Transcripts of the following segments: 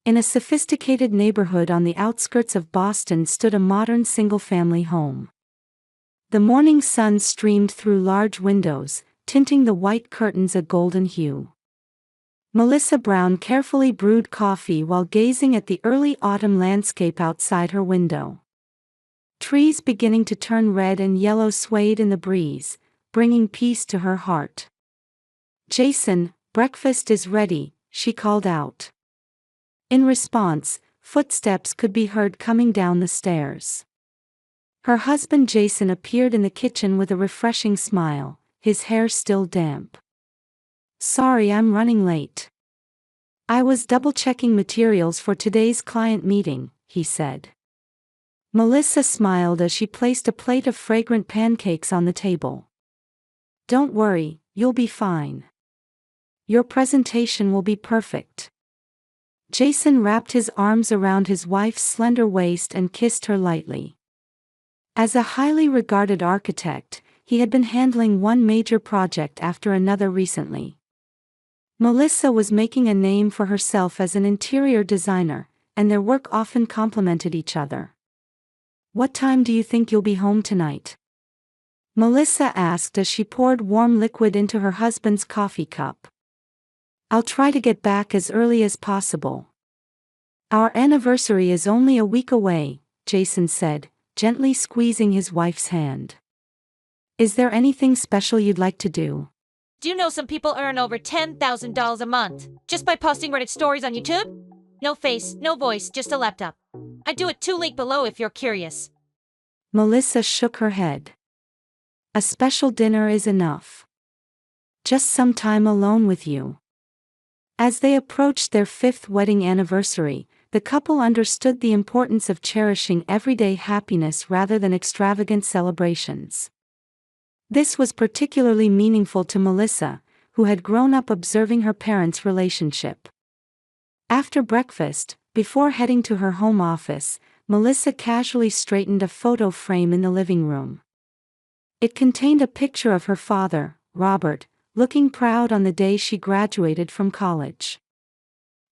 In a sophisticated neighborhood on the outskirts of Boston stood a modern single-family home. The morning sun streamed through large windows, tinting the white curtains a golden hue. Melissa Brown carefully brewed coffee while gazing at the early autumn landscape outside her window. Trees beginning to turn red and yellow swayed in the breeze, bringing peace to her heart. "Jason, breakfast is ready," she called out. In response, footsteps could be heard coming down the stairs. Her husband Jason appeared in the kitchen with a refreshing smile, his hair still damp. "Sorry I'm running late. I was double-checking materials for today's client meeting," he said. Melissa smiled as she placed a plate of fragrant pancakes on the table. "Don't worry, you'll be fine. Your presentation will be perfect." Jason wrapped his arms around his wife's slender waist and kissed her lightly. As a highly regarded architect, he had been handling one major project after another recently. Melissa was making a name for herself as an interior designer, and their work often complemented each other. "What time do you think you'll be home tonight?" Melissa asked as she poured warm liquid into her husband's coffee cup. "I'll try to get back as early as possible. Our anniversary is only a week away," Jason said, gently squeezing his wife's hand. "Is there anything special you'd like to do?" Do you know some people earn over $10,000 a month just by posting Reddit stories on YouTube? No face, no voice, just a laptop. I do it too, link below if you're curious. Melissa shook her head. "A special dinner is enough. Just some time alone with you." As they approached their 5th wedding anniversary, the couple understood the importance of cherishing everyday happiness rather than extravagant celebrations. This was particularly meaningful to Melissa, who had grown up observing her parents' relationship. After breakfast, before heading to her home office, Melissa casually straightened a photo frame in the living room. It contained a picture of her father, Robert, looking proud on the day she graduated from college.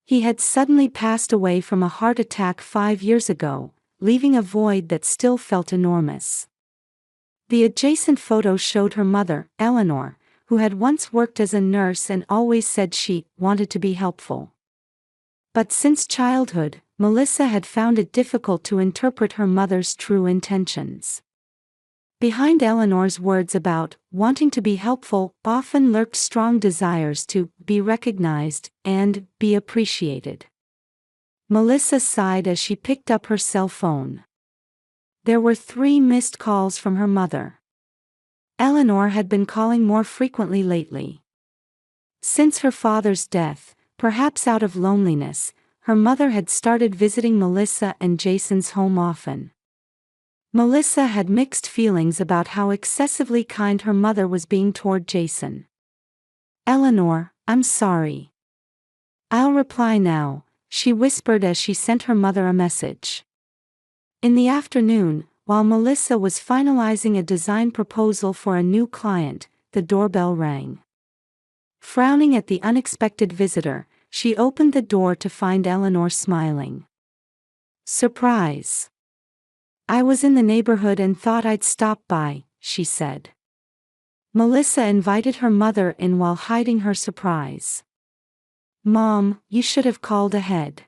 He had suddenly passed away from a heart attack 5 years ago, leaving a void that still felt enormous. The adjacent photo showed her mother, Eleanor, who had once worked as a nurse and always said she wanted to be helpful. But since childhood, Melissa had found it difficult to interpret her mother's true intentions. Behind Eleanor's words about wanting to be helpful often lurked strong desires to be recognized and be appreciated. Melissa sighed as she picked up her cell phone. There were 3 missed calls from her mother. Eleanor had been calling more frequently lately. Since her father's death, perhaps out of loneliness, her mother had started visiting Melissa and Jason's home often. Melissa had mixed feelings about how excessively kind her mother was being toward Jason. "Eleanor, I'm sorry. I'll reply now," she whispered as she sent her mother a message. In the afternoon, while Melissa was finalizing a design proposal for a new client, the doorbell rang. Frowning at the unexpected visitor, she opened the door to find Eleanor smiling. "Surprise. I was in the neighborhood and thought I'd stop by," she said. Melissa invited her mother in while hiding her surprise. "Mom, you should have called ahead."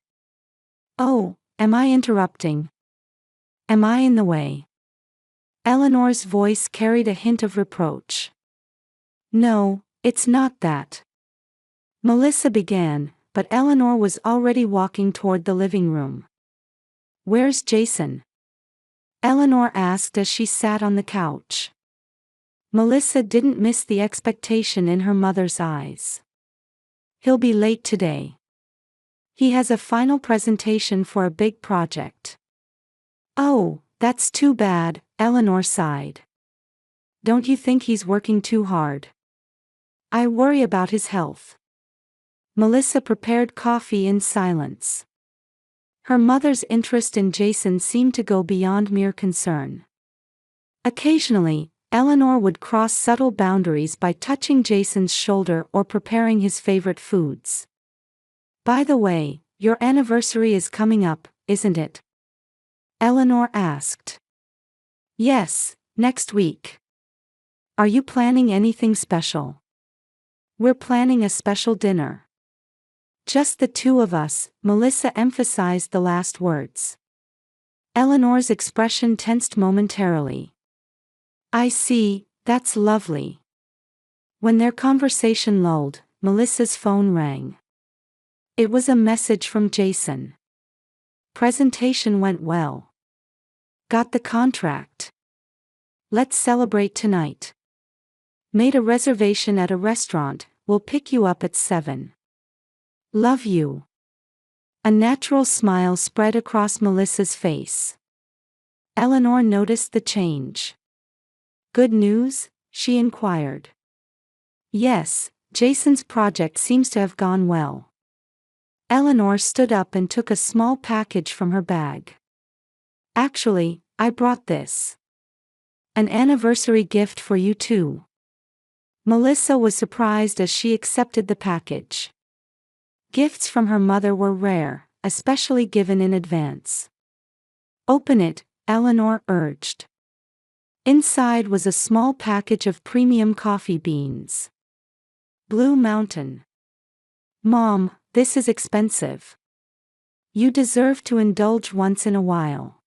"Oh, am I interrupting? Am I in the way?" Eleanor's voice carried a hint of reproach. "No, it's not that." Melissa began, but Eleanor was already walking toward the living room. "Where's Jason?" Eleanor asked as she sat on the couch. Melissa didn't miss the expectation in her mother's eyes. "He'll be late today. He has a final presentation for a big project." "Oh, that's too bad," Eleanor sighed. "Don't you think he's working too hard? I worry about his health." Melissa prepared coffee in silence. Her mother's interest in Jason seemed to go beyond mere concern. Occasionally, Eleanor would cross subtle boundaries by touching Jason's shoulder or preparing his favorite foods. "By the way, Your anniversary is coming up, isn't it? Eleanor asked. Yes, next week. Are you planning anything special? We're planning a special dinner. Just the two of us, Melissa emphasized the last words. Eleanor's expression tensed momentarily. I see, that's lovely. When their conversation lulled, Melissa's phone rang. It was a message from Jason. Presentation went well. Got the contract. Let's celebrate tonight. Made a reservation at a restaurant, we'll pick you up at 7. Love you. A natural smile spread across Melissa's face. Eleanor noticed the change. Good news? She inquired. Yes, Jason's project seems to have gone well. Eleanor stood up and took a small package from her bag. Actually, I brought this. An anniversary gift for you too. Melissa was surprised as she accepted the package. Gifts from her mother were rare, especially given in advance. Open it, Eleanor urged. Inside was a small package of premium coffee beans. Blue Mountain. Mom, this is expensive. You deserve to indulge once in a while.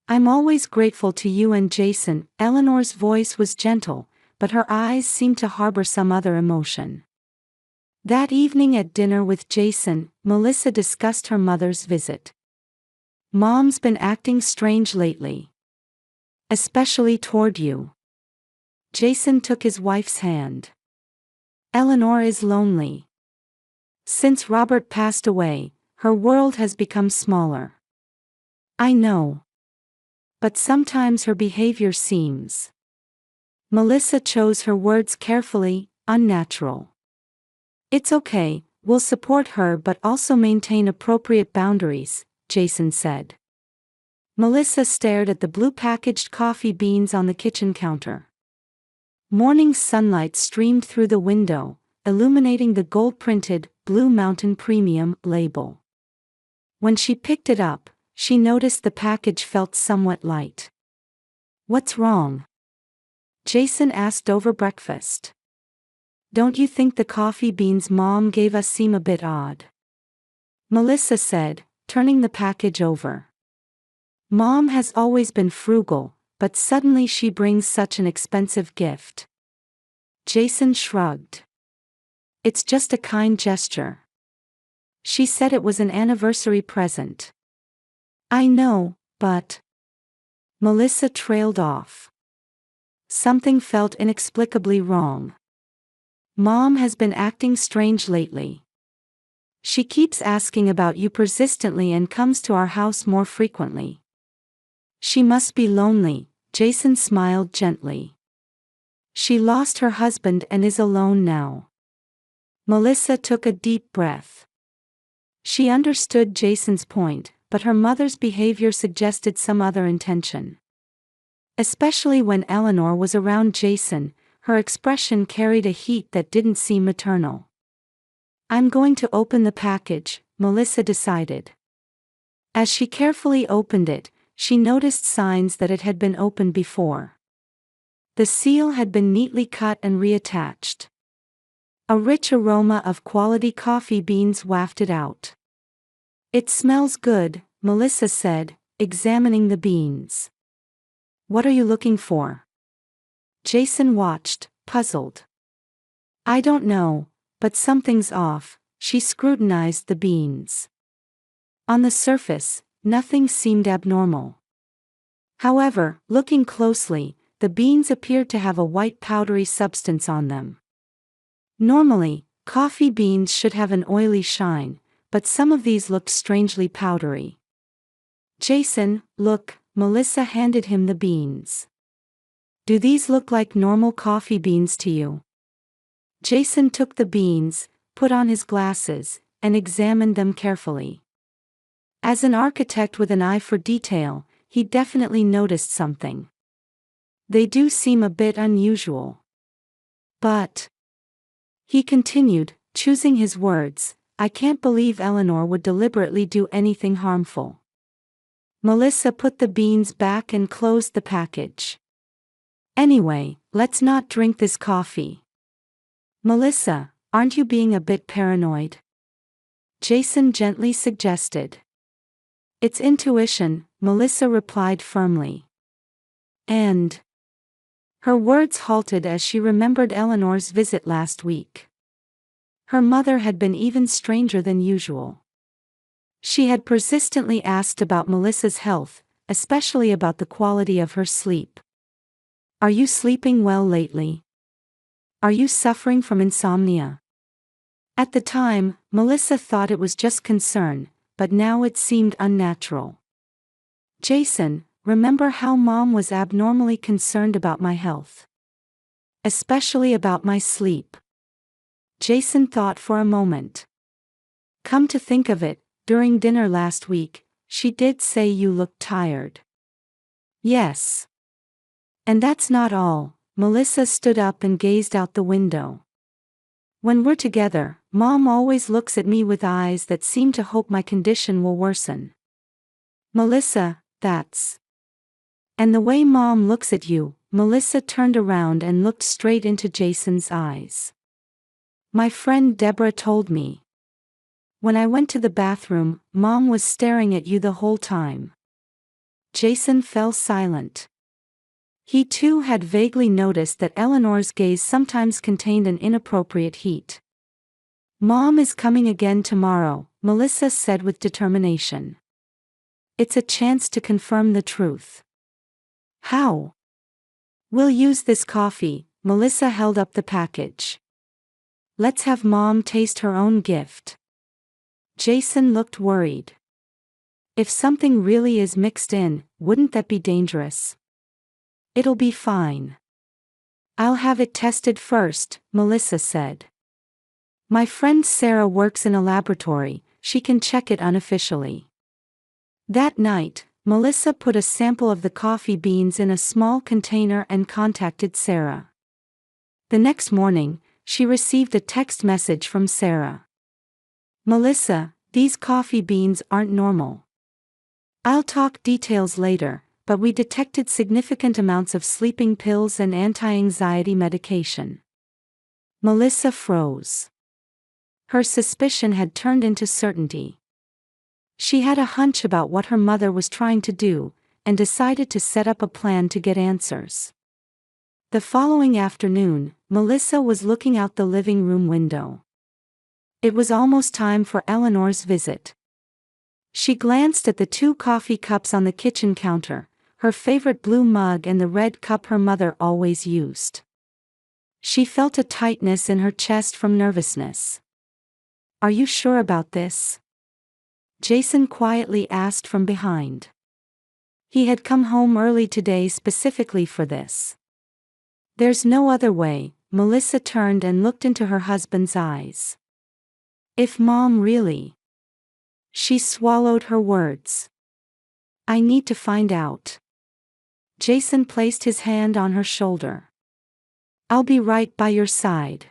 I'm always grateful to you and Jason. Eleanor's voice was gentle, but her eyes seemed to harbor some other emotion. That evening at dinner with Jason, Melissa discussed her mother's visit. Mom's been acting strange lately. Especially toward you. Jason took his wife's hand. Eleanor is lonely. Since Robert passed away, her world has become smaller. I know. But sometimes her behavior seems. Melissa chose her words carefully, unnatural. It's okay, we'll support her but also maintain appropriate boundaries, Jason said. Melissa stared at the blue packaged coffee beans on the kitchen counter. Morning sunlight streamed through the window, illuminating the gold-printed, Blue Mountain Premium label. When she picked it up, she noticed the package felt somewhat light. What's wrong? Jason asked over breakfast. Don't you think the coffee beans Mom gave us seem a bit odd? Melissa said, turning the package over. Mom has always been frugal, but suddenly she brings such an expensive gift. Jason shrugged. It's just a kind gesture. She said it was an anniversary present. I know, but... Melissa trailed off. Something felt inexplicably wrong. Mom has been acting strange lately. She keeps asking about you persistently and comes to our house more frequently. She must be lonely, Jason smiled gently. She lost her husband and is alone now. Melissa took a deep breath. She understood Jason's point, but her mother's behavior suggested some other intention. Especially when Eleanor was around Jason, her expression carried a heat that didn't seem maternal. I'm going to open the package, Melissa decided. As she carefully opened it, she noticed signs that it had been opened before. The seal had been neatly cut and reattached. A rich aroma of quality coffee beans wafted out. It smells good, Melissa said, examining the beans. What are you looking for? Jason watched, puzzled. I don't know, but something's off. She scrutinized the beans. On the surface, nothing seemed abnormal. However, looking closely, the beans appeared to have a white powdery substance on them. Normally, coffee beans should have an oily shine, but some of these looked strangely powdery. Jason, look, Melissa handed him the beans. Do these look like normal coffee beans to you? Jason took the beans, put on his glasses, and examined them carefully. As an architect with an eye for detail, he definitely noticed something. They do seem a bit unusual. But, he continued, choosing his words, I can't believe Eleanor would deliberately do anything harmful. Melissa put the beans back and closed the package. Anyway, let's not drink this coffee. Melissa, aren't you being a bit paranoid? Jason gently suggested. It's intuition, Melissa replied firmly. And her words halted as she remembered Eleanor's visit last week. Her mother had been even stranger than usual. She had persistently asked about Melissa's health, especially about the quality of her sleep. Are you sleeping well lately? Are you suffering from insomnia? At the time, Melissa thought it was just concern, but now it seemed unnatural. Jason, remember how Mom was abnormally concerned about my health? Especially about my sleep. Jason thought for a moment. Come to think of it, during dinner last week, she did say you looked tired. Yes. And that's not all. Melissa stood up and gazed out the window. When we're together, Mom always looks at me with eyes that seem to hope my condition will worsen. Melissa, that's... And the way Mom looks at you, Melissa turned around and looked straight into Jason's eyes. My friend Deborah told me. When I went to the bathroom, Mom was staring at you the whole time. Jason fell silent. He too had vaguely noticed that Eleanor's gaze sometimes contained an inappropriate heat. Mom is coming again tomorrow, Melissa said with determination. It's a chance to confirm the truth. How? We'll use this coffee, Melissa held up the package. Let's have Mom taste her own gift. Jason looked worried. If something really is mixed in, wouldn't that be dangerous? It'll be fine. I'll have it tested first, Melissa said. My friend Sarah works in a laboratory, she can check it unofficially. That night, Melissa put a sample of the coffee beans in a small container and contacted Sarah. The next morning, she received a text message from Sarah. Melissa, these coffee beans aren't normal. I'll talk details later, but we detected significant amounts of sleeping pills and anti-anxiety medication. Melissa froze. Her suspicion had turned into certainty. She had a hunch about what her mother was trying to do, and decided to set up a plan to get answers. The following afternoon, Melissa was looking out the living room window. It was almost time for Eleanor's visit. She glanced at the 2 coffee cups on the kitchen counter, her favorite blue mug and the red cup her mother always used. She felt a tightness in her chest from nervousness. Are you sure about this? Jason quietly asked from behind. He had come home early today specifically for this. There's no other way, Melissa turned and looked into her husband's eyes. If Mom really... She swallowed her words. I need to find out. Jason placed his hand on her shoulder. I'll be right by your side.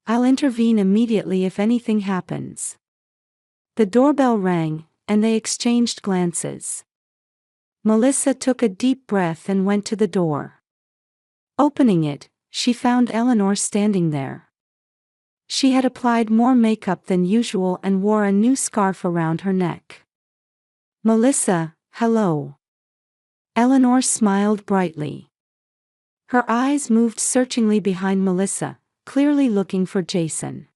I'll intervene immediately if anything happens. The doorbell rang, and they exchanged glances. Melissa took a deep breath and went to the door. Opening it, she found Eleanor standing there. She had applied more makeup than usual and wore a new scarf around her neck. Melissa, hello. Eleanor smiled brightly. Her eyes moved searchingly behind Melissa, clearly looking for Jason.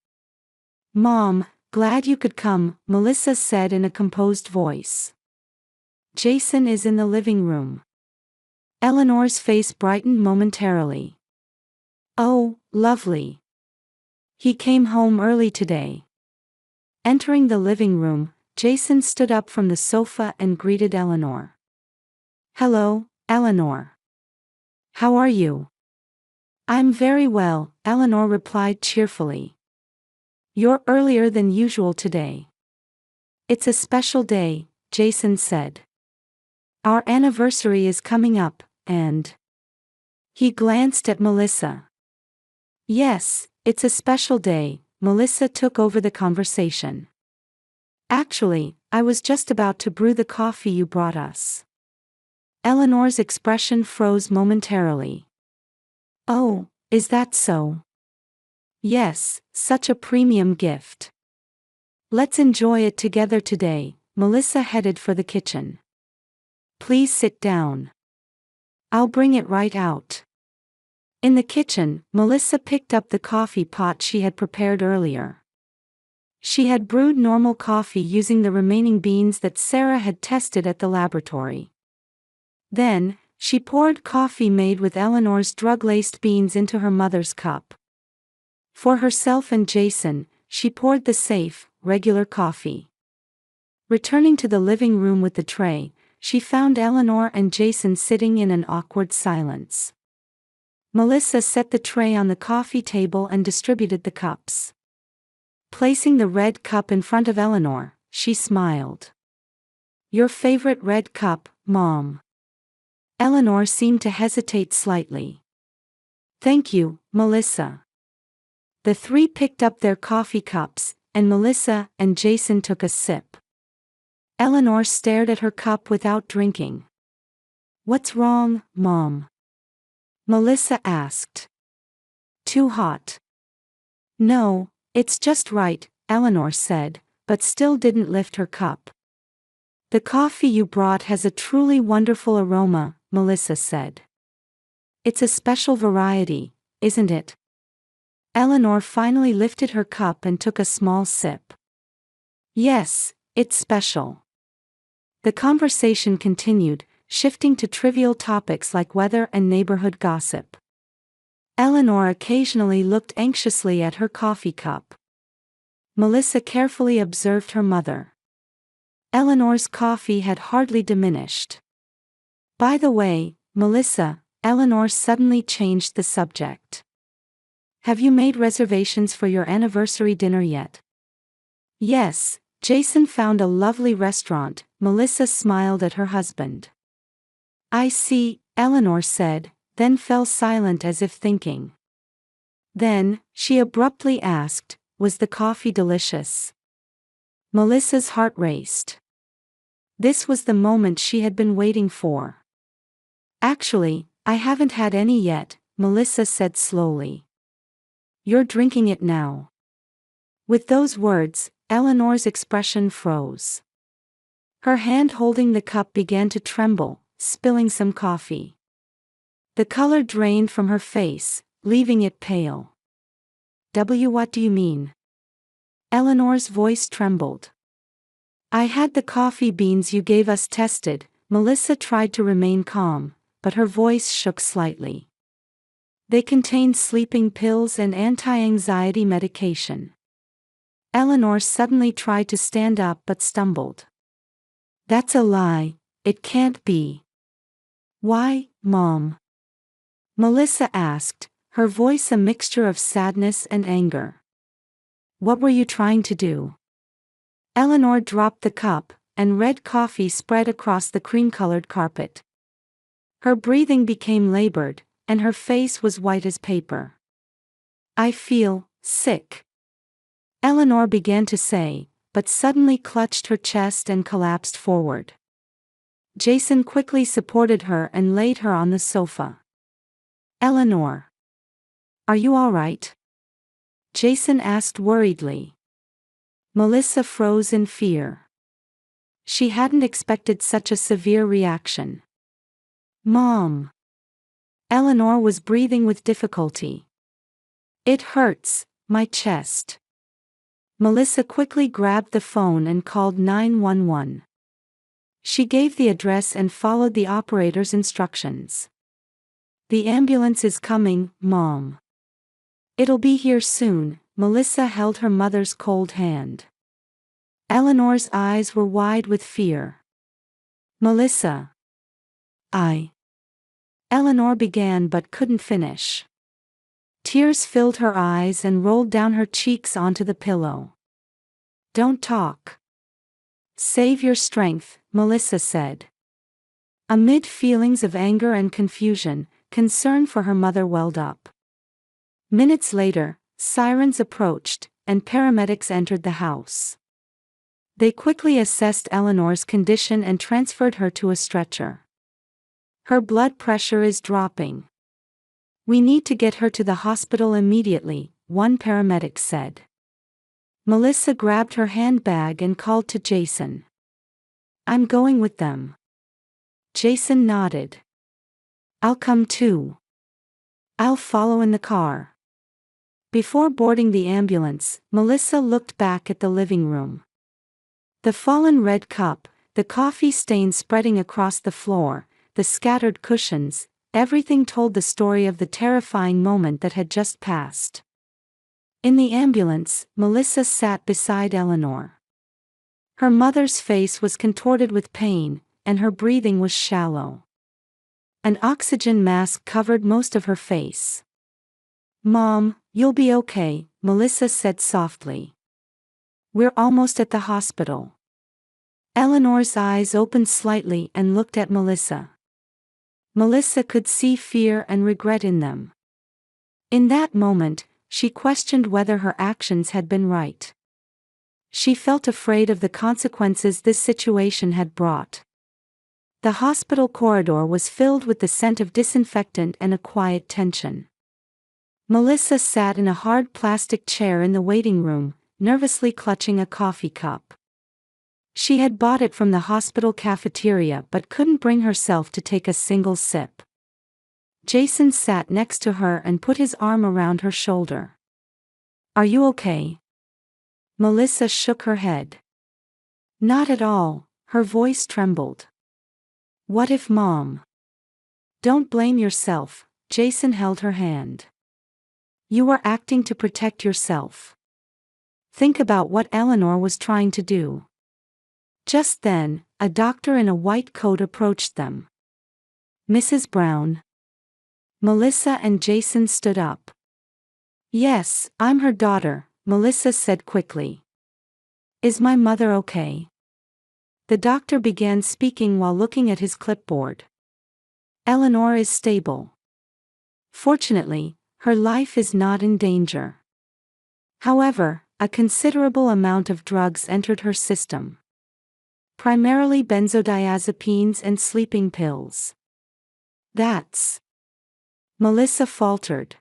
Mom, glad you could come, Melissa said in a composed voice. Jason is in the living room. Eleanor's face brightened momentarily. Oh, lovely. He came home early today. Entering the living room, Jason stood up from the sofa and greeted Eleanor. Hello, Eleanor. How are you? I'm very well, Eleanor replied cheerfully. You're earlier than usual today. It's a special day, Jason said. Our anniversary is coming up, and... He glanced at Melissa. Yes, it's a special day, Melissa took over the conversation. Actually, I was just about to brew the coffee you brought us. Eleanor's expression froze momentarily. Oh, is that so? Yes, such a premium gift. Let's enjoy it together today. Melissa headed for the kitchen. Please sit down. I'll bring it right out. In the kitchen, Melissa picked up the coffee pot she had prepared earlier. She had brewed normal coffee using the remaining beans that Sarah had tested at the laboratory. Then, she poured coffee made with Eleanor's drug-laced beans into her mother's cup. For herself and Jason, she poured the safe, regular coffee. Returning to the living room with the tray, she found Eleanor and Jason sitting in an awkward silence. Melissa set the tray on the coffee table and distributed the cups. Placing the red cup in front of Eleanor, she smiled. Your favorite red cup, Mom. Eleanor seemed to hesitate slightly. Thank you, Melissa. The three picked up their coffee cups, and Melissa and Jason took a sip. Eleanor stared at her cup without drinking. What's wrong, Mom? Melissa asked. Too hot. No, it's just right, Eleanor said, but still didn't lift her cup. The coffee you brought has a truly wonderful aroma, Melissa said. It's a special variety, isn't it? Eleanor finally lifted her cup and took a small sip. Yes, it's special. The conversation continued, shifting to trivial topics like weather and neighborhood gossip. Eleanor occasionally looked anxiously at her coffee cup. Melissa carefully observed her mother. Eleanor's coffee had hardly diminished. By the way, Melissa, Eleanor suddenly changed the subject. Have you made reservations for your anniversary dinner yet? Yes, Jason found a lovely restaurant, Melissa smiled at her husband. I see, Eleanor said, then fell silent as if thinking. Then, she abruptly asked, was the coffee delicious? Melissa's heart raced. This was the moment she had been waiting for. Actually, I haven't had any yet, Melissa said slowly. You're drinking it now. With those words, Eleanor's expression froze. Her hand holding the cup began to tremble, spilling some coffee. The color drained from her face, leaving it pale. What do you mean? Eleanor's voice trembled. I had the coffee beans you gave us tested. Melissa tried to remain calm, but her voice shook slightly. They contained sleeping pills and anti-anxiety medication. Eleanor suddenly tried to stand up but stumbled. That's a lie, it can't be. Why, Mom? Melissa asked, her voice a mixture of sadness and anger. What were you trying to do? Eleanor dropped the cup, and red coffee spread across the cream-colored carpet. Her breathing became labored, and her face was white as paper. I feel sick. Eleanor began to say, but suddenly clutched her chest and collapsed forward. Jason quickly supported her and laid her on the sofa. Eleanor. Are you all right? Jason asked worriedly. Melissa froze in fear. She hadn't expected such a severe reaction. Mom. Eleanor was breathing with difficulty. It hurts, my chest. Melissa quickly grabbed the phone and called 911. She gave the address and followed the operator's instructions. The ambulance is coming, Mom. It'll be here soon. Melissa held her mother's cold hand. Eleanor's eyes were wide with fear. Melissa. Eleanor began but couldn't finish. Tears filled her eyes and rolled down her cheeks onto the pillow. Don't talk. Save your strength, Melissa said. Amid feelings of anger and confusion, concern for her mother welled up. Minutes later, sirens approached, and paramedics entered the house. They quickly assessed Eleanor's condition and transferred her to a stretcher. Her blood pressure is dropping. We need to get her to the hospital immediately, one paramedic said. Melissa grabbed her handbag and called to Jason. I'm going with them. Jason nodded. I'll come too. I'll follow in the car. Before boarding the ambulance, Melissa looked back at the living room. The fallen red cup, the coffee stains spreading across the floor, the scattered cushions, everything told the story of the terrifying moment that had just passed. In the ambulance, Melissa sat beside Eleanor. Her mother's face was contorted with pain, and her breathing was shallow. An oxygen mask covered most of her face. Mom, you'll be okay, Melissa said softly. We're almost at the hospital. Eleanor's eyes opened slightly and looked at Melissa. Melissa could see fear and regret in them. In that moment, she questioned whether her actions had been right. She felt afraid of the consequences this situation had brought. The hospital corridor was filled with the scent of disinfectant and a quiet tension. Melissa sat in a hard plastic chair in the waiting room, nervously clutching a coffee cup. She had bought it from the hospital cafeteria but couldn't bring herself to take a single sip. Jason sat next to her and put his arm around her shoulder. Are you okay? Melissa shook her head. Not at all, her voice trembled. What if Mom? Don't blame yourself, Jason held her hand. You were acting to protect yourself. Think about what Eleanor was trying to do. Just then, a doctor in a white coat approached them. Mrs. Brown. Melissa and Jason stood up. Yes, I'm her daughter, Melissa said quickly. Is my mother okay? The doctor began speaking while looking at his clipboard. Eleanor is stable. Fortunately, her life is not in danger. However, a considerable amount of drugs entered her system. Primarily benzodiazepines and sleeping pills. That's... Melissa faltered.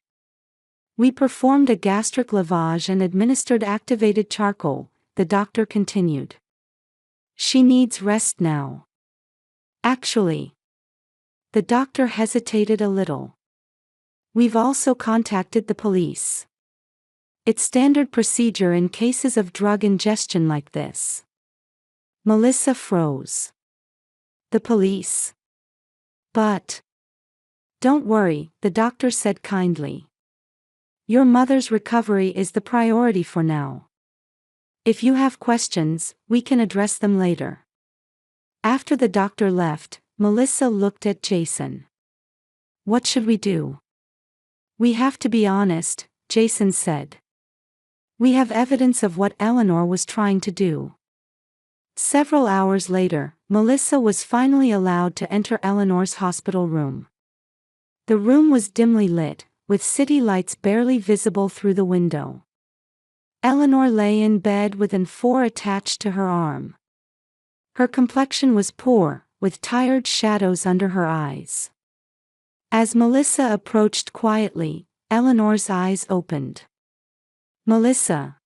We performed a gastric lavage and administered activated charcoal, the doctor continued. She needs rest now. Actually. The doctor hesitated a little. We've also contacted the police. It's standard procedure in cases of drug ingestion like this. Melissa froze. The police. But. Don't worry, the doctor said kindly. Your mother's recovery is the priority for now. If you have questions, we can address them later. After the doctor left, Melissa looked at Jason. What should we do? We have to be honest, Jason said. We have evidence of what Eleanor was trying to do. Several hours later, Melissa was finally allowed to enter Eleanor's hospital room. The room was dimly lit, with city lights barely visible through the window. Eleanor lay in bed with an IV attached to her arm. Her complexion was poor, with tired shadows under her eyes. As Melissa approached quietly, Eleanor's eyes opened. Melissa.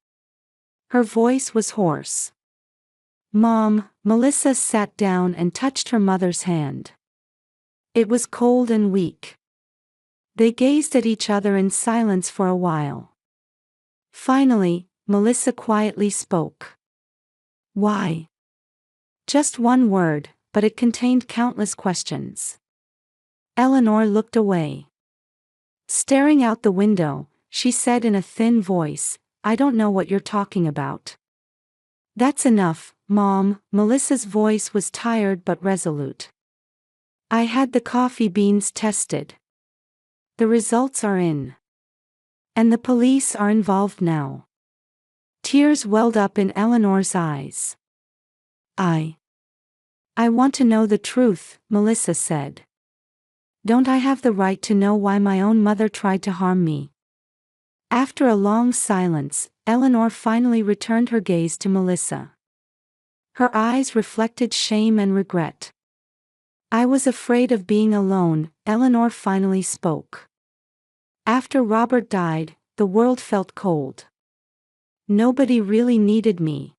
Her voice was hoarse. Mom, Melissa sat down and touched her mother's hand. It was cold and weak. They gazed at each other in silence for a while. Finally, Melissa quietly spoke. Why? Just one word, but it contained countless questions. Eleanor looked away. Staring out the window, she said in a thin voice, I don't know what you're talking about. That's enough, Mom, Melissa's voice was tired but resolute. I had the coffee beans tested. The results are in. And the police are involved now. Tears welled up in Eleanor's eyes. I want to know the truth, Melissa said. Don't I have the right to know why my own mother tried to harm me? After a long silence, Eleanor finally returned her gaze to Melissa. Her eyes reflected shame and regret. I was afraid of being alone, Eleanor finally spoke. After Robert died, the world felt cold. Nobody really needed me.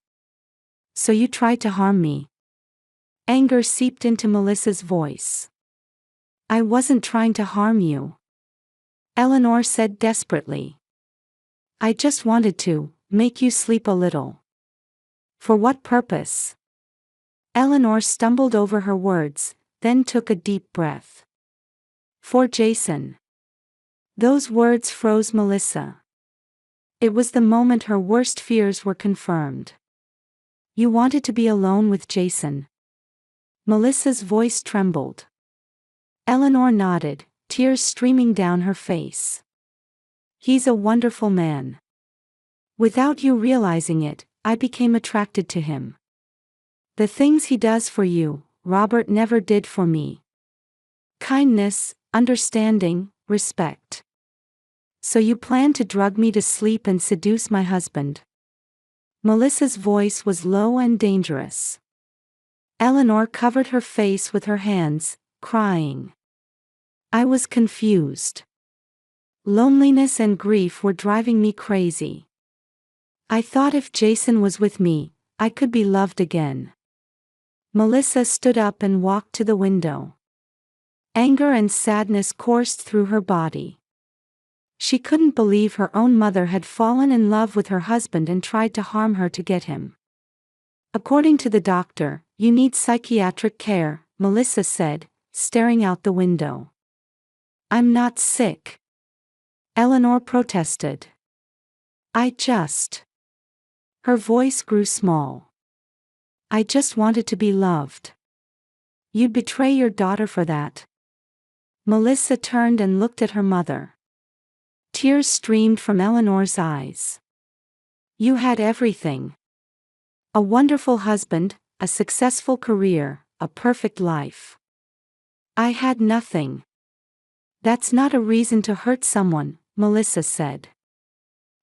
So you tried to harm me. Anger seeped into Melissa's voice. I wasn't trying to harm you, Eleanor said desperately. I just wanted to make you sleep a little. For what purpose? Eleanor stumbled over her words, then took a deep breath. For Jason. Those words froze Melissa. It was the moment her worst fears were confirmed. You wanted to be alone with Jason. Melissa's voice trembled. Eleanor nodded, tears streaming down her face. He's a wonderful man. Without you realizing it, I became attracted to him. The things he does for you, Robert never did for me. Kindness, understanding, respect. So you plan to drug me to sleep and seduce my husband? Melissa's voice was low and dangerous. Eleanor covered her face with her hands, crying. I was confused. Loneliness and grief were driving me crazy. I thought if Jason was with me, I could be loved again. Melissa stood up and walked to the window. Anger and sadness coursed through her body. She couldn't believe her own mother had fallen in love with her husband and tried to harm her to get him. According to the doctor, you need psychiatric care, Melissa said, staring out the window. I'm not sick, Eleanor protested. Her voice grew small. I just wanted to be loved. You'd betray your daughter for that. Melissa turned and looked at her mother. Tears streamed from Eleanor's eyes. You had everything. A wonderful husband, a successful career, a perfect life. I had nothing. That's not a reason to hurt someone, Melissa said.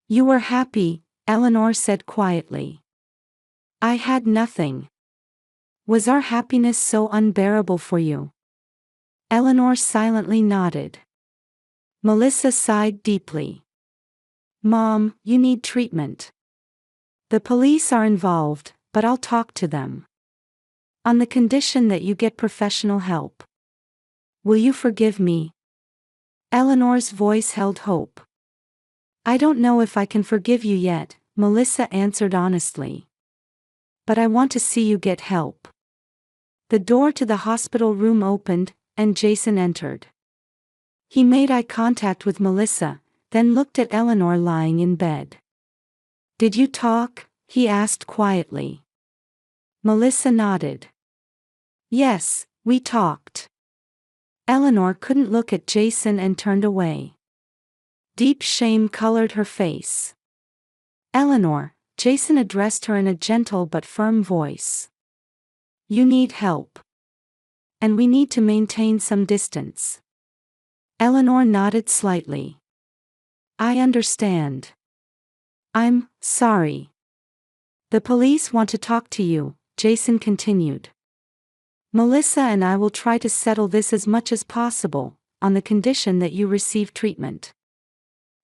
You were happy, Eleanor said quietly. I had nothing. Was our happiness so unbearable for you? Eleanor silently nodded. Melissa sighed deeply. Mom, you need treatment. The police are involved, but I'll talk to them. On the condition that you get professional help. Will you forgive me? Eleanor's voice held hope. I don't know if I can forgive you yet, Melissa answered honestly. But I want to see you get help. The door to the hospital room opened, and Jason entered. He made eye contact with Melissa, then looked at Eleanor lying in bed. Did you talk? He asked quietly. Melissa nodded. Yes, we talked. Eleanor couldn't look at Jason and turned away. Deep shame colored her face. Eleanor, Jason addressed her in a gentle but firm voice. You need help. And we need to maintain some distance. Eleanor nodded slightly. I understand. I'm sorry. The police want to talk to you, Jason continued. Melissa and I will try to settle this as much as possible, on the condition that you receive treatment.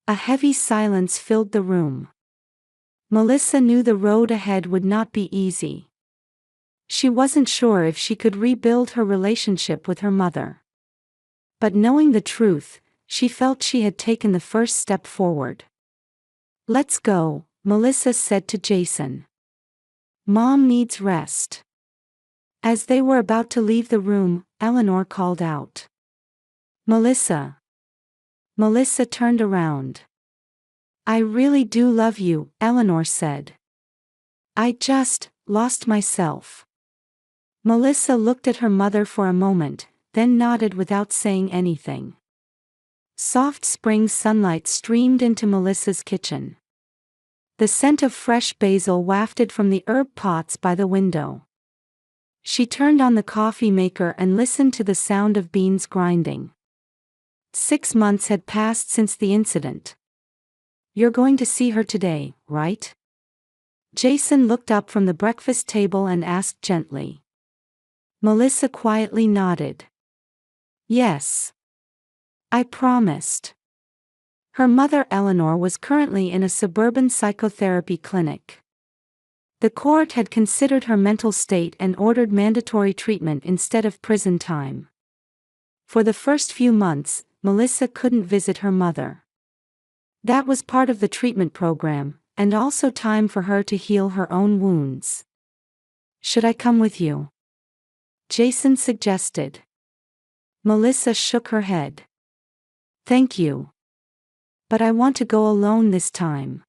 A heavy silence filled the room. Melissa knew the road ahead would not be easy. She wasn't sure if she could rebuild her relationship with her mother. But knowing the truth, she felt she had taken the first step forward. Let's go, Melissa said to Jason. Mom needs rest. As they were about to leave the room, Eleanor called out. Melissa. Melissa turned around. I really do love you, Eleanor said. I just lost myself. Melissa looked at her mother for a moment, then nodded without saying anything. Soft spring sunlight streamed into Melissa's kitchen. The scent of fresh basil wafted from the herb pots by the window. She turned on the coffee maker and listened to the sound of beans grinding. 6 months had passed since the incident. You're going to see her today, right? Jason looked up from the breakfast table and asked gently. Melissa quietly nodded. Yes. I promised. Her mother Eleanor was currently in a suburban psychotherapy clinic. The court had considered her mental state and ordered mandatory treatment instead of prison time. For the first few months, Melissa couldn't visit her mother. That was part of the treatment program, and also time for her to heal her own wounds. Should I come with you? Jason suggested. Melissa shook her head. Thank you. But I want to go alone this time.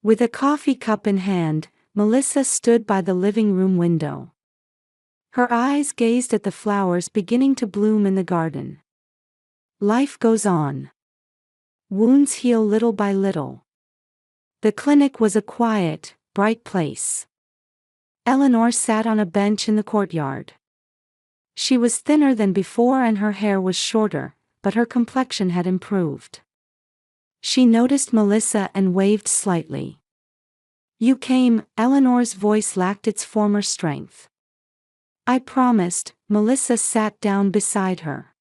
With a coffee cup in hand, Melissa stood by the living room window. Her eyes gazed at the flowers beginning to bloom in the garden. Life goes on. Wounds heal little by little. The clinic was a quiet, bright place. Eleanor sat on a bench in the courtyard. She was thinner than before and her hair was shorter, but her complexion had improved. She noticed Melissa and waved slightly. You came, Eleanor's voice lacked its former strength. I promised. Melissa sat down beside her.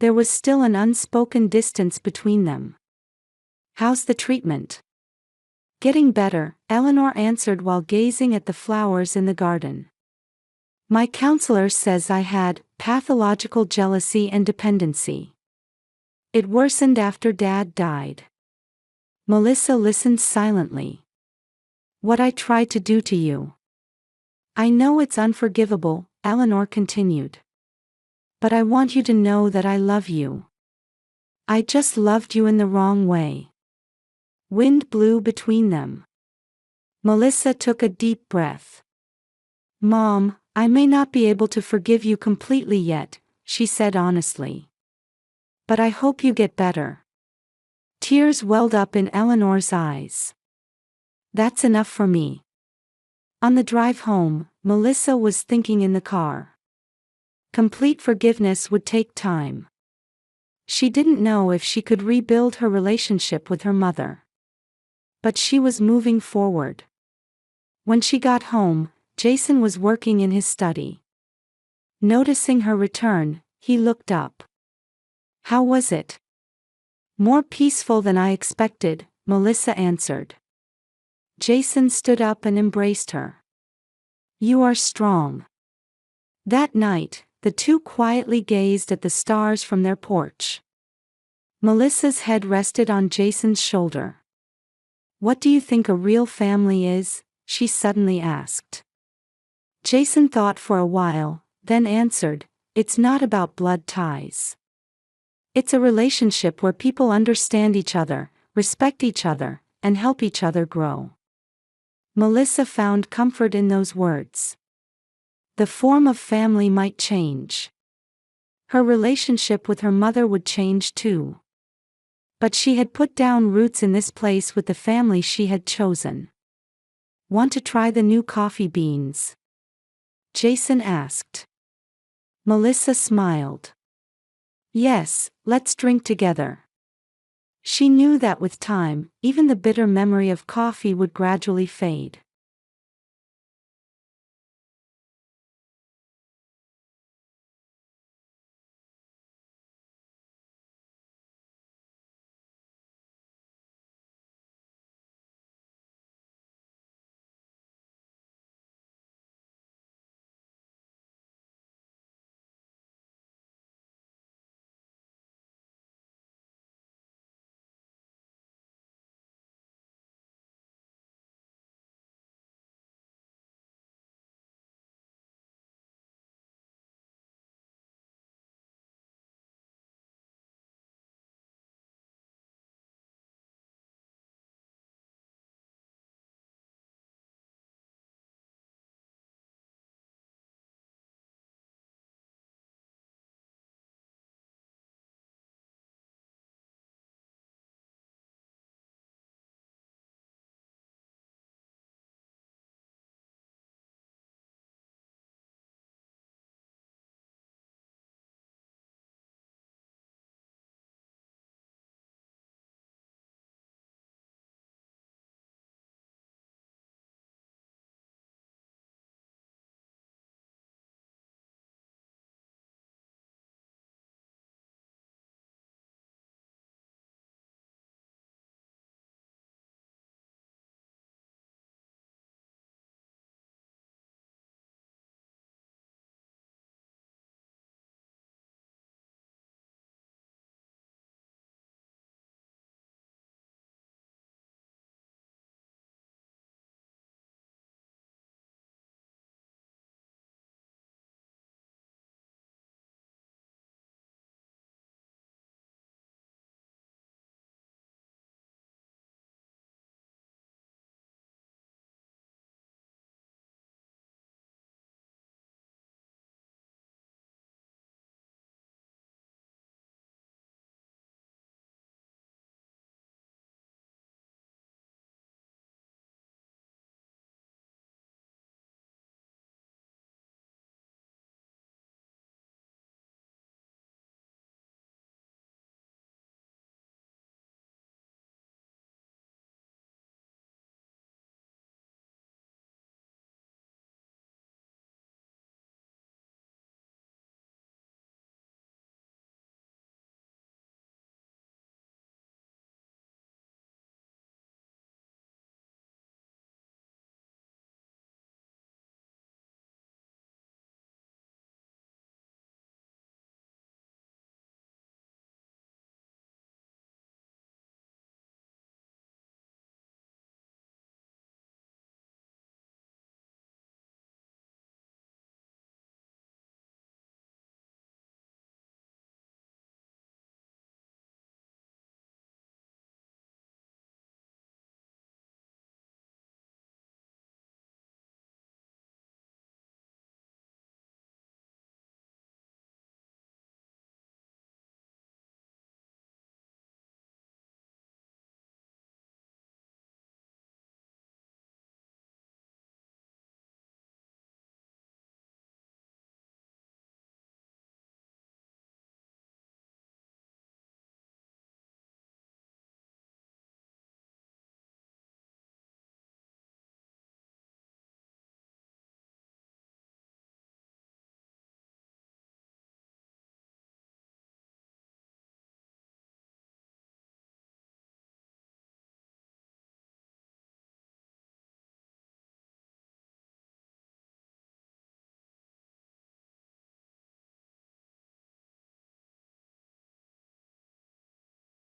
There was still an unspoken distance between them. How's the treatment? Getting better, Eleanor answered while gazing at the flowers in the garden. My counselor says I had pathological jealousy and dependency. It worsened after Dad died. Melissa listened silently. What I tried to do to you. I know it's unforgivable, Eleanor continued. But I want you to know that I love you. I just loved you in the wrong way. Wind blew between them. Melissa took a deep breath. Mom, I may not be able to forgive you completely yet, she said honestly. But I hope you get better. Tears welled up in Eleanor's eyes. That's enough for me. On the drive home, Melissa was thinking in the car. Complete forgiveness would take time. She didn't know if she could rebuild her relationship with her mother. But she was moving forward. When she got home, Jason was working in his study. Noticing her return, he looked up. How was it? More peaceful than I expected, Melissa answered. Jason stood up and embraced her. You are strong. That night, the two quietly gazed at the stars from their porch. Melissa's head rested on Jason's shoulder. What do you think a real family is? She suddenly asked. Jason thought for a while, then answered, it's not about blood ties. It's a relationship where people understand each other, respect each other, and help each other grow. Melissa found comfort in those words. The form of family might change. Her relationship with her mother would change too. But she had put down roots in this place with the family she had chosen. Want to try the new coffee beans? Jason asked. Melissa smiled. Yes, let's drink together. She knew that with time, even the bitter memory of coffee would gradually fade.